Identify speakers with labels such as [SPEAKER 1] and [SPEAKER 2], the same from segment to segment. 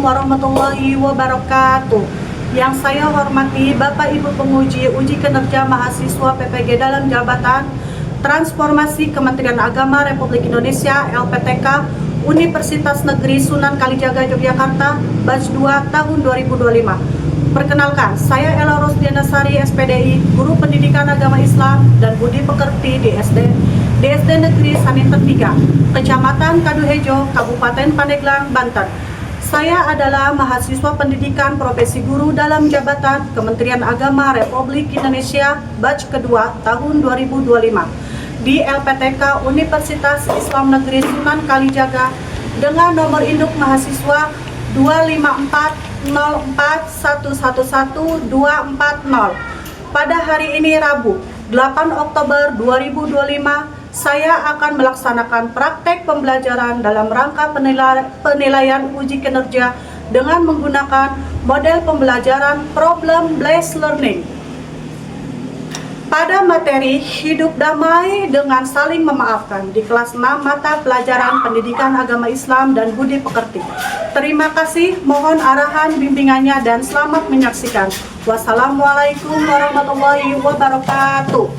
[SPEAKER 1] warahmatullahi wabarakatuh. Yang saya hormati Bapak Ibu penguji uji kinerja mahasiswa PPG dalam jabatan Transformasi Kementerian Agama Republik Indonesia LPTK Universitas Negeri Sunan Kalijaga Yogyakarta Batch 2 tahun 2025. Perkenalkan, saya Ella Rosdiana Sari SPDI, Guru Pendidikan Agama Islam dan Budi Pekerti di DSD Negeri Saninten 3, Kecamatan Kaduhejo, Kabupaten Pandeglang, Banten. Saya adalah mahasiswa pendidikan profesi guru dalam jabatan Kementerian Agama Republik Indonesia Batch kedua tahun 2025 di LPTK Universitas Islam Negeri Sunan Kalijaga dengan nomor induk mahasiswa 25404111240. Pada hari ini Rabu 8 Oktober 2025 saya akan melaksanakan praktek pembelajaran dalam rangka penilaian uji kinerja dengan menggunakan model pembelajaran problem based learning pada materi hidup damai dengan saling memaafkan di kelas 6 mata pelajaran pendidikan agama Islam dan budi pekerti. Terima kasih, mohon arahan bimbingannya dan selamat menyaksikan. Wassalamualaikum warahmatullahi wabarakatuh.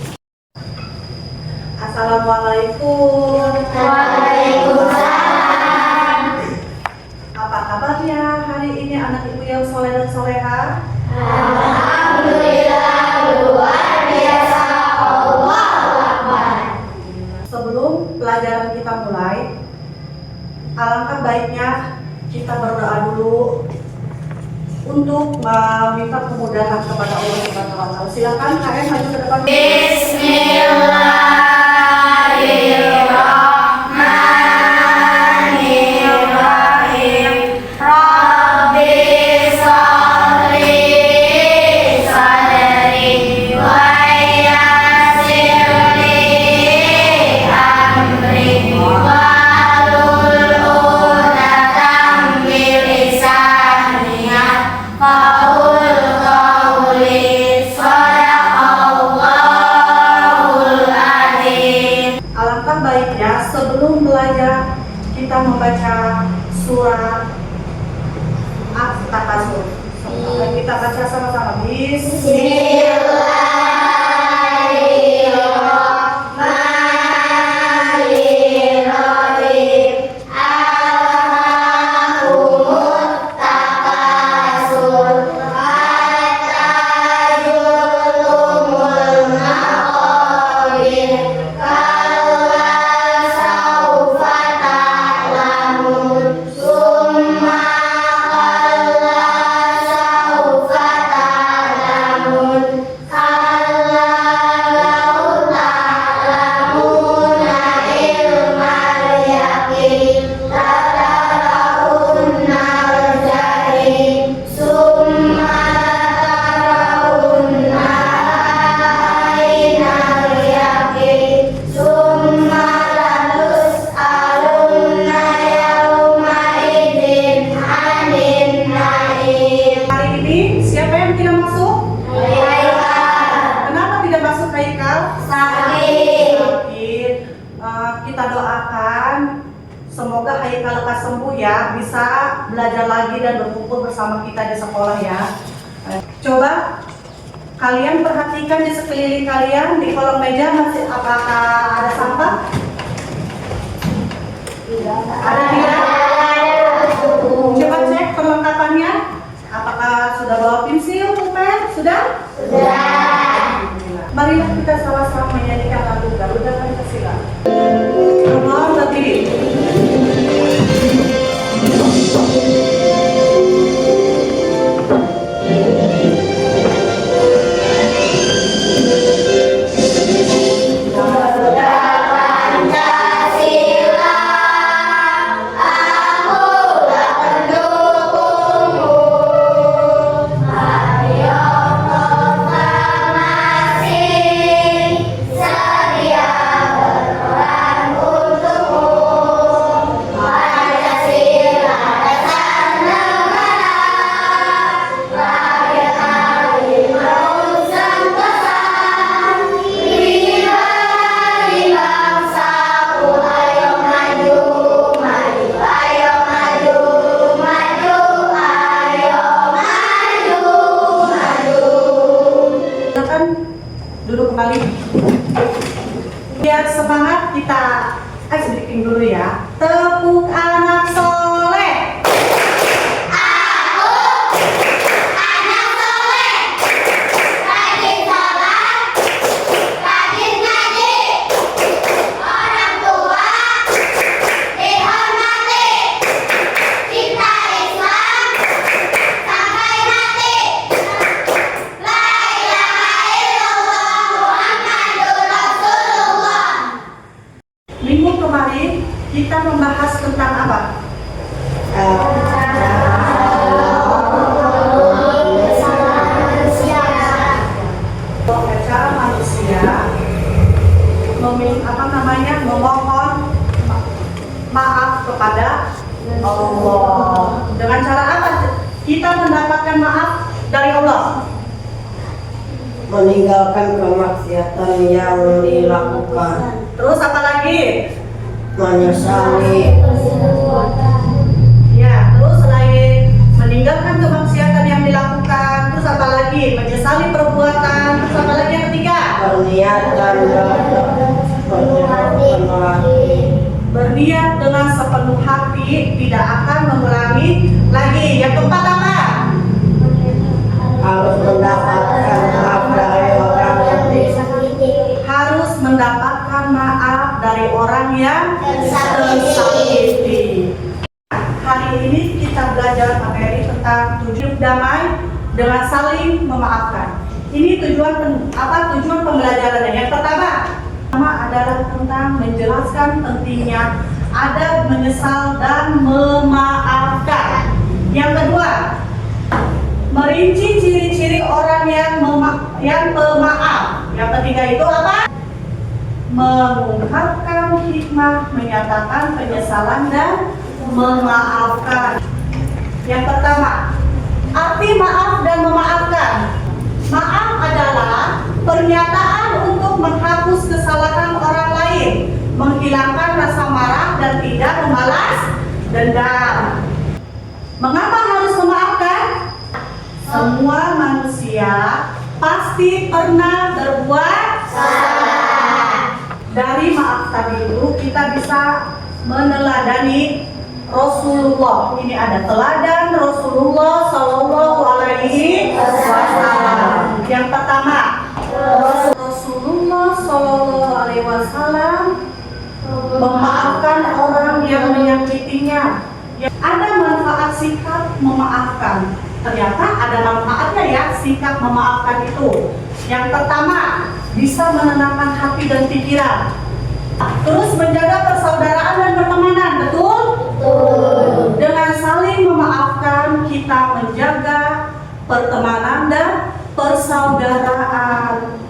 [SPEAKER 1] Assalamualaikum.
[SPEAKER 2] Waalaikumsalam.
[SPEAKER 1] Apa kabarnya hari ini anak ibu yang soleh dan soleha?
[SPEAKER 2] Alhamdulillah, luar biasa. Allahu Akbar.
[SPEAKER 1] Sebelum pelajaran kita mulai, alangkah baiknya kita berdoa dulu untuk meminta kemudahan kepada Allah Subhanahu wa Ta'ala. Silakan KM maju ke depan.
[SPEAKER 2] Bismillahirrahmanirrahim. Rabbi sholli sadri wa yassir li amri wahlul 'uqdatam min lisani yafqahul qawli. Shadaqallahul adzim.
[SPEAKER 1] Alangkah baiknya sebelum belajar kita membaca surat At-Takasur. Kita baca sama-sama.
[SPEAKER 2] Bismillahirrahmanirrahim. Alhaakumut takasur hatta zurtumul maqabir. Kalla sawfa ta'lamun. Summa kalla sawfa ta'lamun. Kalla law ta'lamuna ilmal yaqin latarawunnal jahim. Summa latarawunna ainal yaqin. Summa latus'alunna yawma idzin 'anil na'im.
[SPEAKER 1] Hari ini siapa yang tidak masuk? Kenapa tidak masuk Haikal?
[SPEAKER 2] Sakit.
[SPEAKER 1] Sakit. Kita doakan semoga Haikal lekas sembuh ya, bisa belajar lagi dan berkumpul bersama kita di sekolah ya. Coba kalian perhatikan di sekeliling kalian, di kolong meja masih apakah ada sampah? Ada tidak? Coba cek perlengkapannya. Apakah sudah bawa pensil, pulpen? Sudah? Marilah kita sama-sama menyanyikan lagu Garuda Pancasila. Allah berdiri.
[SPEAKER 2] Garuda Pancasila, akulah pendukungmu. Ayo proklamasi, sedia berperang untukmu. Pancasila
[SPEAKER 1] kembali. Biar semangat kita sedikit dulu ya. Tepuk anak soleh. Minggu kemarin kita membahas tentang apa? Cara manusia memohon maaf kepada Allah. Dengan cara apa kita mendapatkan maaf dari Allah?
[SPEAKER 3] Meninggalkan kemaksiatan yang dilakukan,
[SPEAKER 1] Terus apa lagi?
[SPEAKER 3] menyesali,
[SPEAKER 1] Ya, terus selain meninggalkan kemaksiatan yang dilakukan, terus apa lagi? Menyesali perbuatan, terus apa lagi yang ketiga?
[SPEAKER 3] berniat dan penuh hati,
[SPEAKER 1] Berniat dengan sepenuh hati tidak akan mengulangi lagi. Yang keempat apa?
[SPEAKER 3] harus mendapatkan maaf dari orang yang
[SPEAKER 1] Harus mendapatkan maaf dari orang yang tersakiti. Hari ini kita belajar materi tentang tujuan damai dengan saling memaafkan. Ini tujuan pembelajarannya. Yang pertama adalah tentang menjelaskan pentingnya adab menyesal dan memaafkan. Yang kedua, merinci ciri-ciri orang yang pemaaf. Yang ketiga itu apa? Mengungkapkan hikmah, menyatakan penyesalan dan memaafkan. Yang pertama, arti maaf dan memaafkan. Maaf adalah pernyataan untuk menghapus kesalahan orang lain, menghilangkan rasa marah dan tidak membalas dendam. Mengapa harus memaafkan? Semua manusia pasti pernah berbuat salah. Dari maaf tadi itu kita bisa meneladani Rasulullah. Ini ada teladan Rasulullah Shallallahu Alaihi Wasallam. Yang pertama, Rasulullah Shallallahu Alaihi Wasallam memaafkan orang yang menyakitinya. Ada manfaat sikap memaafkan. Ternyata ada manfaatnya ya sikap memaafkan itu. Yang pertama, bisa menenangkan hati dan pikiran. Terus menjaga persaudaraan dan pertemanan, betul? Betul. Dengan saling memaafkan kita menjaga pertemanan dan persaudaraan.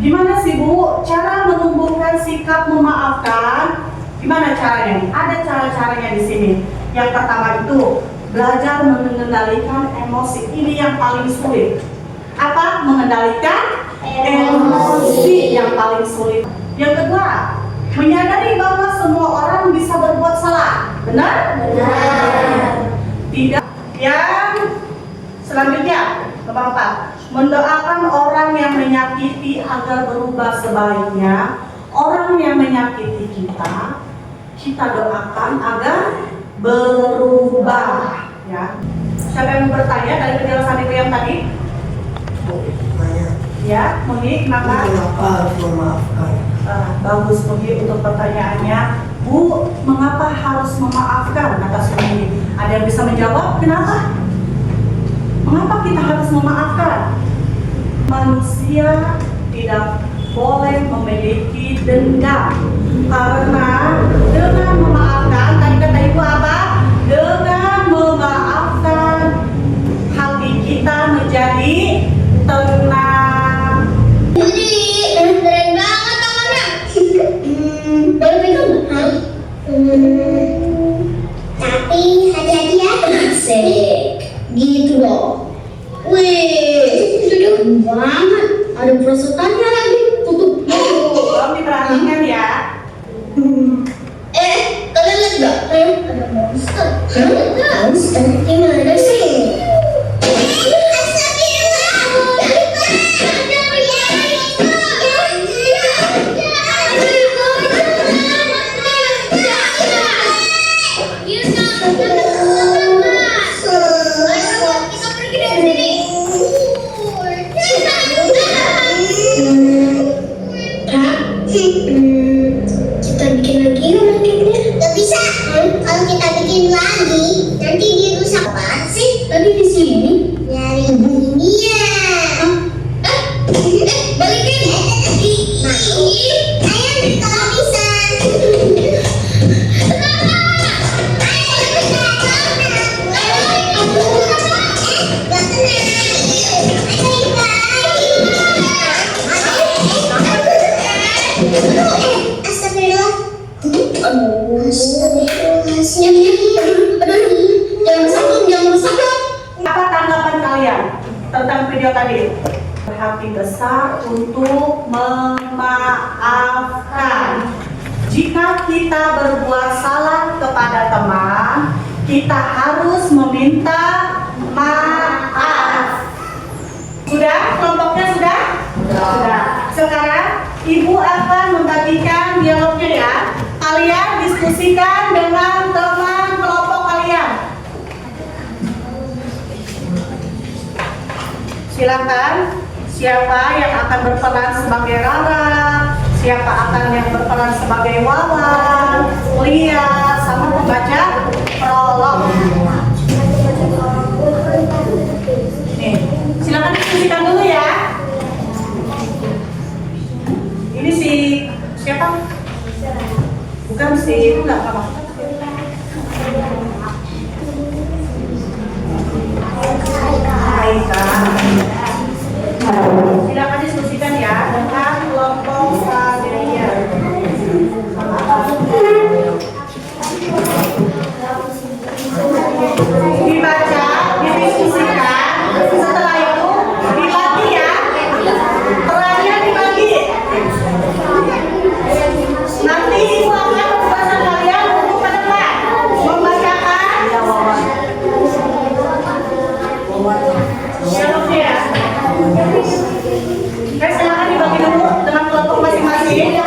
[SPEAKER 1] Gimana sih Bu cara menumbuhkan sikap memaafkan? Gimana caranya? Ada cara-caranya di sini. Yang pertama itu belajar mengendalikan emosi. Ini yang paling sulit. Apa? Mengendalikan emosi yang paling sulit. Yang kedua, menyadari bahwa semua orang bisa berbuat salah. Benar? Benar. Tidak. Yang selanjutnya, nomor 4, mendoakan orang yang menyakiti agar berubah sebaiknya. Orang yang menyakiti kita doakan agar berubah. Ya. Siapa yang mau bertanya dari penjelasan Ibu yang tadi? Ya, Mumi, kenapa?
[SPEAKER 3] Mengapa harus memaafkan?
[SPEAKER 1] Bagus Mumi untuk pertanyaannya. Bu, mengapa harus memaafkan? Kata Mumi. Ada yang bisa menjawab? Kenapa? Mengapa kita harus memaafkan? Manusia tidak boleh memiliki dendam. Karena dengan memaafkan, tadi kata Ibu apa? Dengan memaafkan hati kita menjadi tenang.
[SPEAKER 2] Keren banget tangannya. Boleh pegang nggak? Tapi hati-hati ya. Asik. Gitu dong. Wih, keren banget. Ada perosotannya lagi. Tutup.
[SPEAKER 1] Tolong diperhatikan ya.
[SPEAKER 2] Kalian lihat nggak? Ada Ayam kalau bisa.
[SPEAKER 1] Apa tanggapan kalian tentang video tadi? Berhati besar untuk memaafkan. Jika kita berbuat salah kepada teman, kita harus meminta maaf. Sudah? Kelompoknya sudah? Sudah. Sekarang Ibu akan membagikan dialognya ya. Kalian diskusikan dengan teman kelompok kalian. Silakan. Siapa yang akan berperan sebagai Rara? Siapa akan yang berperan sebagai Wawan, Lia, sama pembaca prolog. Nih, silakan diskusikan dulu ya. Ini si siapa? Bukan si itu nggak apa-apa. Aika. Silakan diskusikan ya dengan kelompok Sadelia. Dibaca, didiskusikan, setelah itu dibagi ya. Perannya dibagi. Nanti ibu akan membaca kalian untuk ke depan membacakan dialognya ya. Silakan dibagi dulu dengan kelompok masing-masing.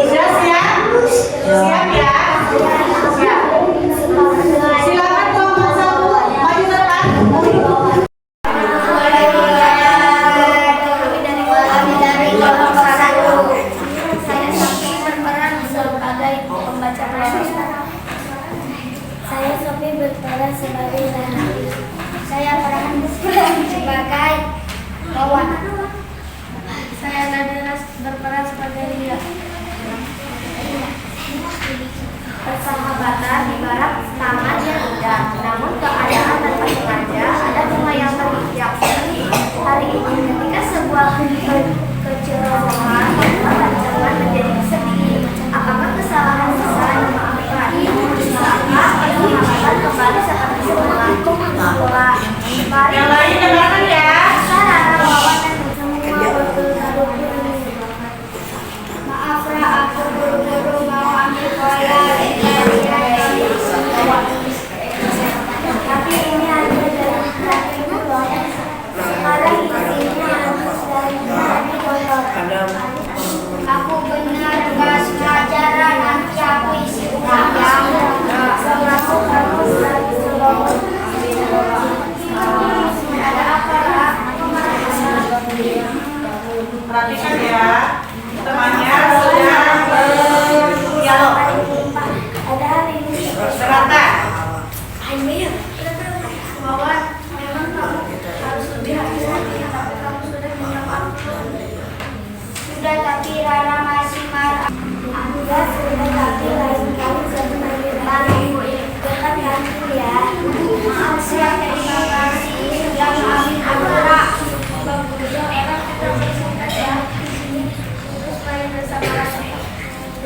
[SPEAKER 1] Sudah siap? Siap ya? Siap. Silakan kelompok satu maju ke depan.
[SPEAKER 4] Saya Sofi berperan sebagai Rana. Saya Farhan berperan sebagai Wawan. Saya Nadira berperan sebagai Lia. Persahabatan ibarat tangan yang indah, namun keadaan tanpa sengaja ada bunga yang terinjak. Hari ini ketika sebuah kecerobohan membuat teman menjadi sedih, apakah kesalahan besar dimaafkan? Bisakah persahabatan kembali seperti semula? Mari
[SPEAKER 1] Yang lain dengarkan ya.
[SPEAKER 4] Sarah, Wawan dan semua berlalu. Maaf Ra, aku buru-buru mau ambil proyek. Tapi ini hanya dari praktik loh. Sekarang isinya harus dari kotor. Aku benar gak sengaja Ra, nanti aku isi ulang ya. Aku harus lagi sebelum. Ada apa Ra?
[SPEAKER 1] Perhatikan ya. Temannya sudah berdialog.
[SPEAKER 4] Ada hari ini.
[SPEAKER 1] Berkata.
[SPEAKER 4] Wawan, memang kamu harus lebih hati-hati, tapi kamu sudah minta maaf. Sudah, tapi Rara masih marah. Sudah, tapi lain kali jangan lebih dekat ganti ya. Maaf siap, terima kasih sudah maafin aku Ra. Kita bersepakat ya. Supaya bersama rasa.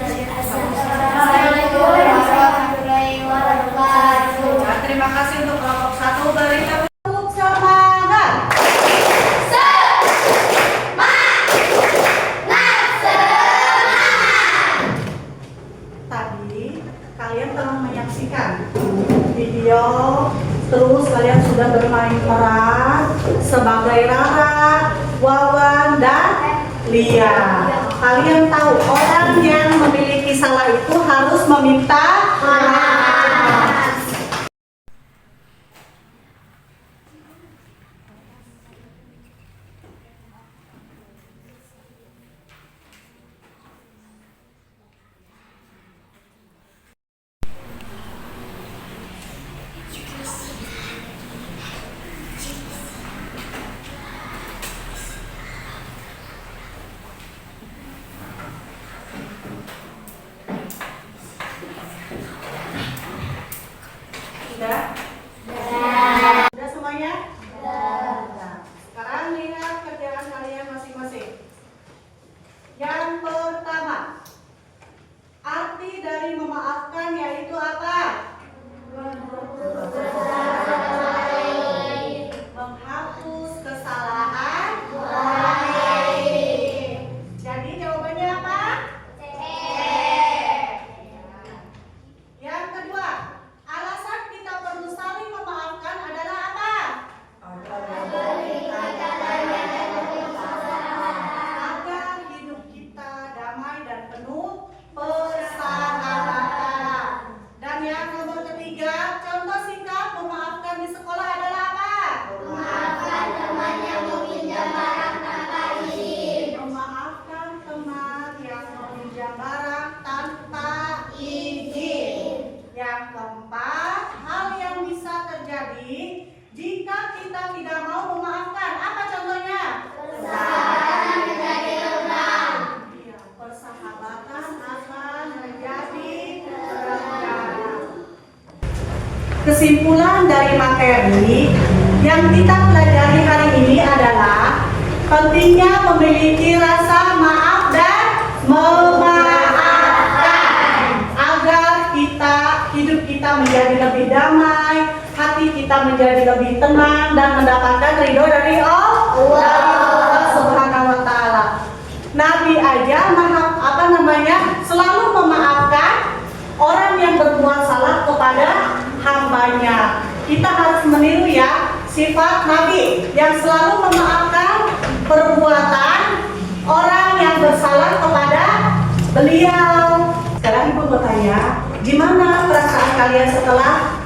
[SPEAKER 4] Assalamualaikum warahmatullahi wabarakatuh.
[SPEAKER 1] Terima kasih untuk kelompok satu. Beri tepuk semangat. Tadi kalian telah menyaksikan video, terus kalian sudah bermain peran sebagai Rara, Wawan, dan Lia. Kalian tahu orang yang memiliki salah itu harus meminta maaf. Kesimpulan dari materi yang kita pelajari hari ini adalah pentingnya memiliki rasa maaf dan memaafkan agar hidup kita menjadi lebih damai, hati kita menjadi lebih tenang dan mendapatkan ridho dari Allah Subhanahu wa taala. Nabi aja selalu memaafkan orang yang berbuat salah kepada hambanya. Kita harus meniru ya sifat Nabi yang selalu memaafkan perbuatan orang yang bersalah kepada beliau. Sekarang Ibu mau tanya, gimana perasaan kalian setelah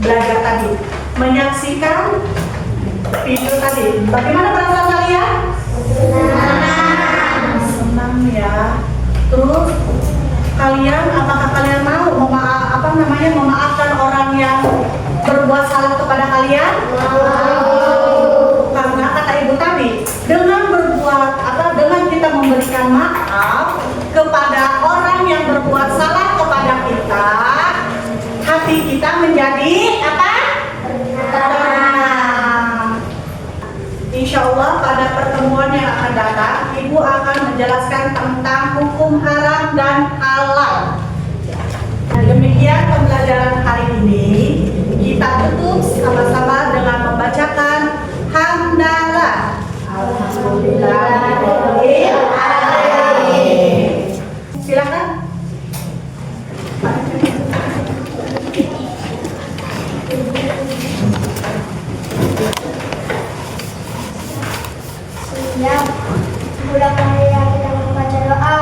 [SPEAKER 1] belajar tadi? Menyaksikan video tadi, bagaimana perasaan kalian? Senang ya. Terus apakah kalian mau memaafkan orang yang berbuat salah kepada kalian? Karena kata Ibu tadi, dengan kita memberikan maaf kepada orang yang berbuat salah kepada kita, hati kita menjadi apa? Tenang. Insya Allah pada pertemuan yang akan datang, Ibu akan menjelaskan tentang hukum haram dan halal. Demikian pembelajaran hari ini. Kita tutup sama-sama dengan membacakan hamdalah. Alhamdulillahirobbilalamin. Silakan.
[SPEAKER 4] Siap. Mulai kita membaca doa.